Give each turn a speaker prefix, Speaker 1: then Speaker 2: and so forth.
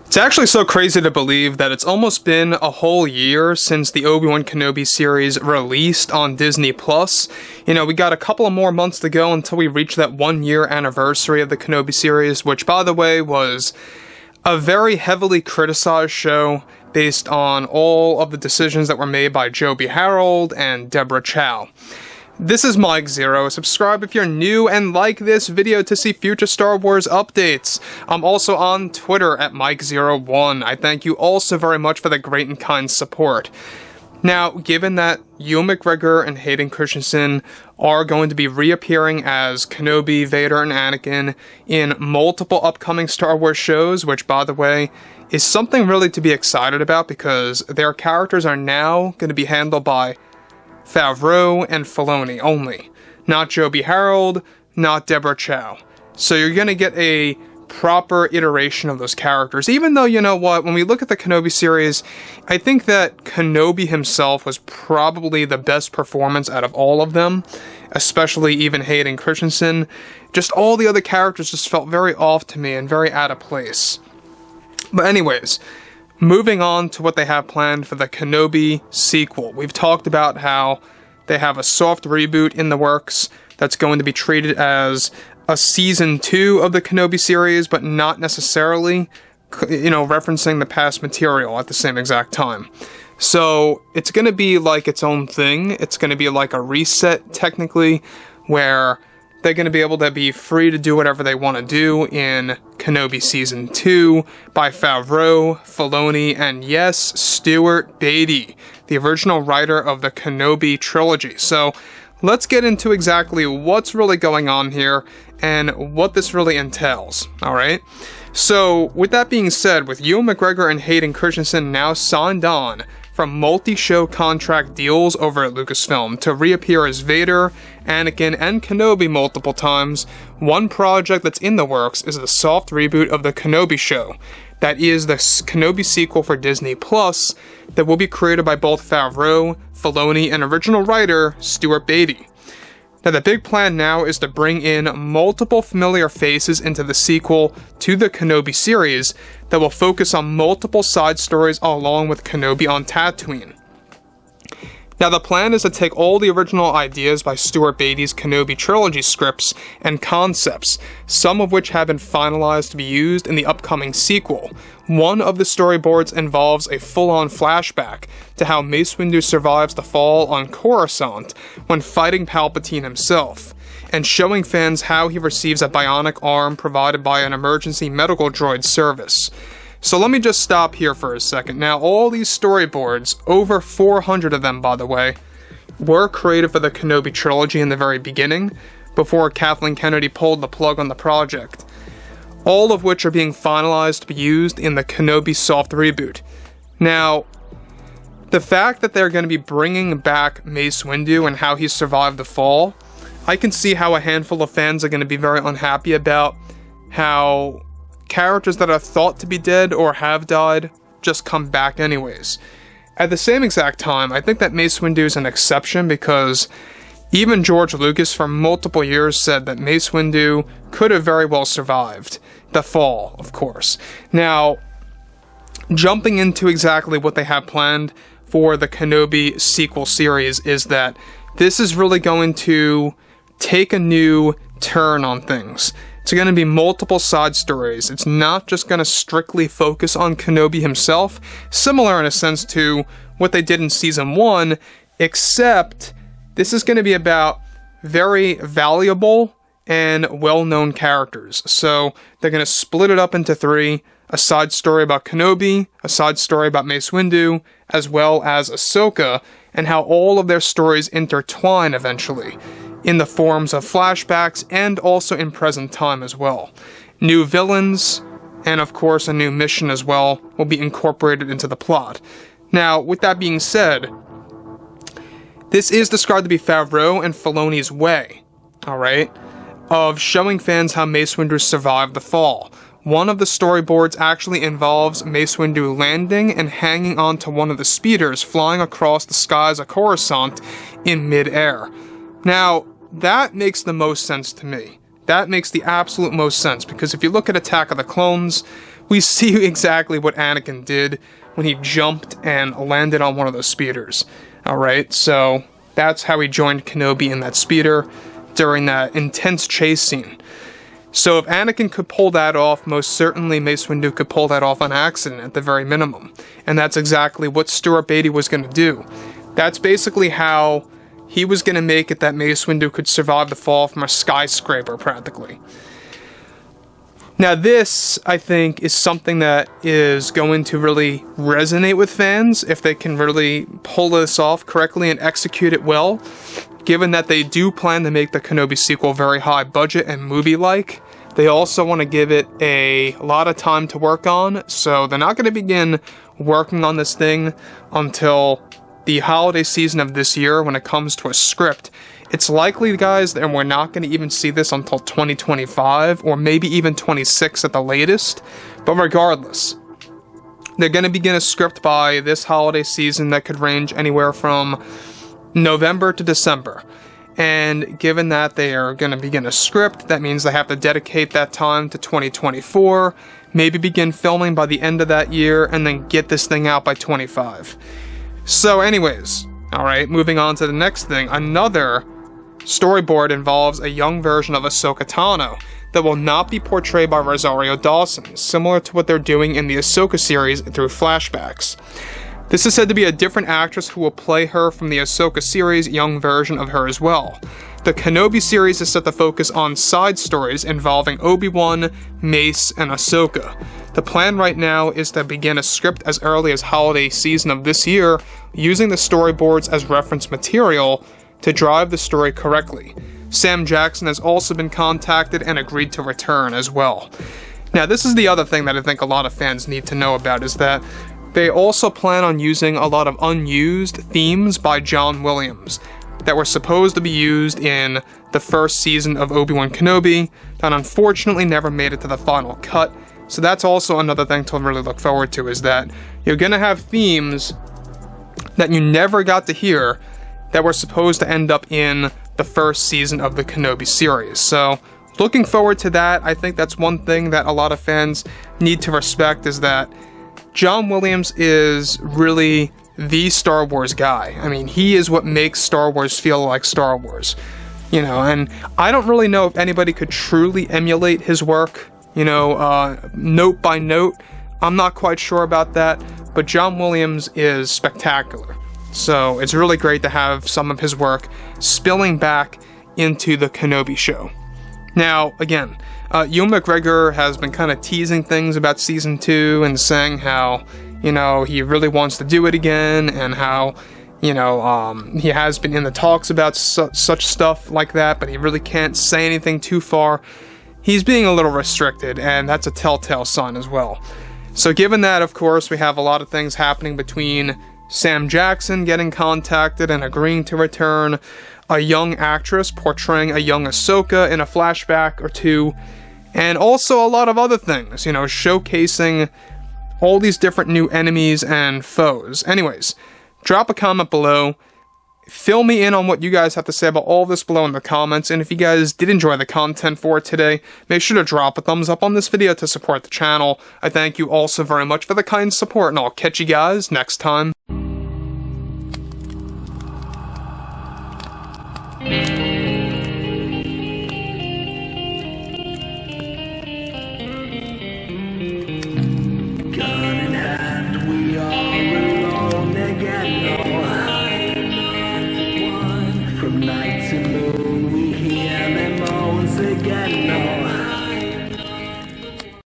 Speaker 1: It's actually so crazy to believe that it's almost been a whole year since the Obi-Wan Kenobi series released on Disney+. We got a couple of more months to go until we reach that 1-year anniversary of the Kenobi series, which, by the way, was a very heavily criticized show based on all of the decisions that were made by Joby Harold and Deborah Chow. This is Mike Zero. Subscribe if you're new and like this video to see future Star Wars updates. I'm also on Twitter at Mike01. I thank you all so very much for the great and kind support. Now, given that Ewan McGregor and Hayden Christensen are going to be reappearing as Kenobi, Vader, and Anakin in multiple upcoming Star Wars shows, which, by the way, is something really to be excited about because their characters are now going to be handled by Favreau and Filoni only. Not Joby Harold, not Deborah Chow. So you're going to get a proper iteration of those characters. Even though, you know what, when we look at the Kenobi series, I think that Kenobi himself was probably the best performance out of all of them, especially even Hayden Christensen. Just all the other characters just felt very off to me and very out of place. But anyways, moving on to what they have planned for the Kenobi sequel. We've talked about how they have a soft reboot in the works that's going to be treated as a season 2 of the Kenobi series, but not necessarily, referencing the past material at the same exact time. So it's going to be like its own thing. It's going to be like a reset, technically, where they're going to be able to be free to do whatever they want to do in Kenobi Season 2 by Favreau, Filoni, and yes, Stuart Beattie, the original writer of the Kenobi trilogy. So let's get into exactly what's really going on here and what this really entails, alright? So with that being said, with Ewan McGregor and Hayden Christensen now signed on from multi-show contract deals over at Lucasfilm to reappear as Vader, Anakin, and Kenobi multiple times, one project that's in the works is the soft reboot of the Kenobi show. That is the Kenobi sequel for Disney Plus that will be created by both Favreau, Filoni, and original writer Stuart Beattie. Now, the big plan now is to bring in multiple familiar faces into the sequel to the Kenobi series that will focus on multiple side stories along with Kenobi on Tatooine. Now, the plan is to take all the original ideas by Stuart Beattie's Kenobi trilogy scripts and concepts, some of which have been finalized to be used in the upcoming sequel. One of the storyboards involves a full-on flashback to how Mace Windu survives the fall on Coruscant when fighting Palpatine himself, and showing fans how he receives a bionic arm provided by an emergency medical droid service. So let me just stop here for a second. Now, all these storyboards, over 400 of them by the way, were created for the Kenobi trilogy in the very beginning, before Kathleen Kennedy pulled the plug on the project. All of which are being finalized to be used in the Kenobi soft reboot. Now, the fact that they're going to be bringing back Mace Windu and how he survived the fall, I can see how a handful of fans are going to be very unhappy about how characters that are thought to be dead or have died just come back anyways. At the same exact time, I think that Mace Windu is an exception because even George Lucas for multiple years said that Mace Windu could have very well survived the fall, of course. Now, jumping into exactly what they have planned for the Kenobi sequel series is that this is really going to take a new turn on things. It's going to be multiple side stories. It's not just going to strictly focus on Kenobi himself, similar in a sense to what they did in Season 1, except this is going to be about very valuable and well-known characters. So they're going to split it up into 3, a side story about Kenobi, a side story about Mace Windu, as well as Ahsoka, and how all of their stories intertwine eventually, in the forms of flashbacks and also in present time as well. New villains, and of course a new mission as well, will be incorporated into the plot. Now, with that being said, this is described to be Favreau and Filoni's way, alright, of showing fans how Mace Windu survived the fall. One of the storyboards actually involves Mace Windu landing and hanging onto one of the speeders flying across the skies of Coruscant in mid-air. Now, that makes the most sense to me. That makes the absolute most sense, because if you look at Attack of the Clones, we see exactly what Anakin did when he jumped and landed on one of those speeders. Alright, so that's how he joined Kenobi in that speeder during that intense chase scene. So if Anakin could pull that off, most certainly Mace Windu could pull that off on accident at the very minimum. And that's exactly what Stuart Beatty was going to do. That's basically how he was going to make it that Mace Windu could survive the fall from a skyscraper, practically. Now this, I think, is something that is going to really resonate with fans if they can really pull this off correctly and execute it well, given that they do plan to make the Kenobi sequel very high budget and movie-like. They also want to give it a lot of time to work on, so they're not going to begin working on this thing until the holiday season of this year when it comes to a script. It's likely, guys, that we're not going to even see this until 2025, or maybe even 26 at the latest. But regardless, they're going to begin a script by this holiday season that could range anywhere from November to December. And given that they are going to begin a script, that means they have to dedicate that time to 2024, maybe begin filming by the end of that year, and then get this thing out by 25. So anyways, alright, moving on to the next thing. Another storyboard involves a young version of Ahsoka Tano that will not be portrayed by Rosario Dawson, similar to what they're doing in the Ahsoka series through flashbacks. This is said to be a different actress who will play her from the Ahsoka series, young version of her as well. The Kenobi series is set to focus on side stories involving Obi-Wan, Mace, and Ahsoka. The plan right now is to begin a script as early as holiday season of this year, using the storyboards as reference material to drive the story correctly. Sam Jackson has also been contacted and agreed to return as well. Now, this is the other thing that I think a lot of fans need to know about, is that they also plan on using a lot of unused themes by John Williams that were supposed to be used in the first season of Obi-Wan Kenobi that unfortunately never made it to the final cut. So that's also another thing to really look forward to, is that you're going to have themes that you never got to hear that were supposed to end up in the first season of the Kenobi series. So looking forward to that. I think that's one thing that a lot of fans need to respect, is that John Williams is really the Star Wars guy. I mean, he is what makes Star Wars feel like Star Wars. You know, and I don't really know if anybody could truly emulate his work, note by note. I'm not quite sure about that, but John Williams is spectacular. So it's really great to have some of his work spilling back into the Kenobi show. Now, again, Ewan McGregor has been kind of teasing things about Season 2 and saying how, he really wants to do it again, and how, he has been in the talks about such stuff like that, but he really can't say anything too far. He's being a little restricted, and that's a telltale sign as well. So given that, of course, we have a lot of things happening between Sam Jackson getting contacted and agreeing to return, a young actress portraying a young Ahsoka in a flashback or two, and also a lot of other things, showcasing all these different new enemies and foes. Anyways, drop a comment below. Fill me in on what you guys have to say about all this below in the comments, and if you guys did enjoy the content for today, make sure to drop a thumbs up on this video to support the channel. I thank you all so very much for the kind support, and I'll catch you guys next time.
Speaker 2: From night to moon